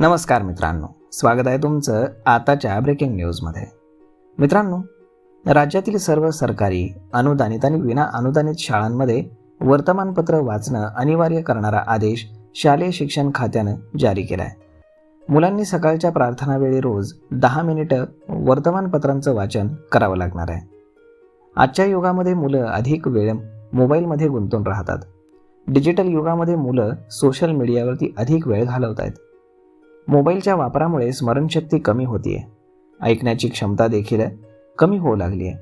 नमस्कार मित्रांनो, स्वागत आहे तुमचं आताच्या ब्रेकिंग न्यूजमध्ये. मित्रांनो, राज्यातील सर्व सरकारी, अनुदानित आणि विना अनुदानित शाळांमध्ये वर्तमानपत्र वाचणं अनिवार्य करणारा आदेश शालेय शिक्षण खात्यानं जारी केला आहे. मुलांनी सकाळच्या प्रार्थनावेळी रोज 10 मिनिटं वर्तमानपत्रांचं वाचन करावं लागणार आहे. आजच्या युगामध्ये मुलं अधिक वेळ मोबाईलमध्ये गुंतून राहतात. डिजिटल युगामध्ये मुलं सोशल मीडियावरती अधिक वेळ घालवत आहेत. मोबाईलच्या वापरामुळे स्मरणशक्ती कमी होतीये, ऐकण्याची क्षमता देखील कमी होऊ लागली आहे.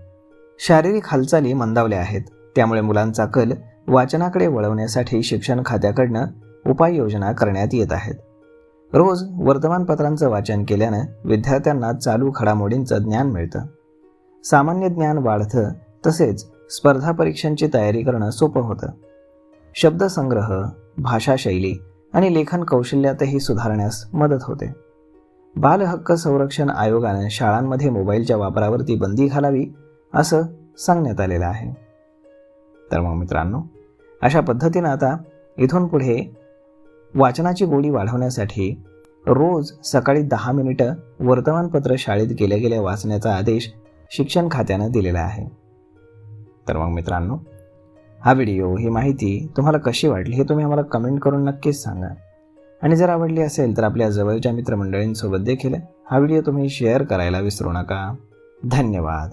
शारीरिक हालचाली मंदावल्या आहेत. त्यामुळे मुलांचा कल वाचनाकडे वळवण्यासाठी शिक्षण खात्याकडनं उपाययोजना करण्यात येत आहेत. रोज वर्तमानपत्रांचं वाचन केल्यानं विद्यार्थ्यांना चालू घडामोडींचं ज्ञान मिळतं, सामान्य ज्ञान वाढतं, तसेच स्पर्धा परीक्षांची तयारी करणं सोपं होतं. शब्दसंग्रह, भाषाशैली आणि लेखन कौशल्यातही सुधारण्यास मदत होते. बाल हक्क संरक्षण आयोगानं शाळांमध्ये मोबाईलच्या वापरावरती बंदी घालावी असं सांगण्यात आलेलं आहे. तर मग मित्रांनो, अशा पद्धतीनं आता इथून पुढे वाचनाची गोडी वाढवण्यासाठी रोज सकाळी 10 मिनिटं वर्तमानपत्र शाळेत गेल्या गेल्या वाचण्याचा आदेश शिक्षण खात्यानं दिलेला आहे. तर मग मित्रांनो, हा व्हिडिओ, ही माहिती तुम्हाला कशी वाटली हे तुम्ही आम्हाला कमेंट करून नक्कीच सांगा. आणि जर आवडली असेल तर आपल्या जवळच्या मित्रमंडळींसोबत देखील हा व्हिडिओ तुम्ही शेअर करायला विसरू नका. धन्यवाद.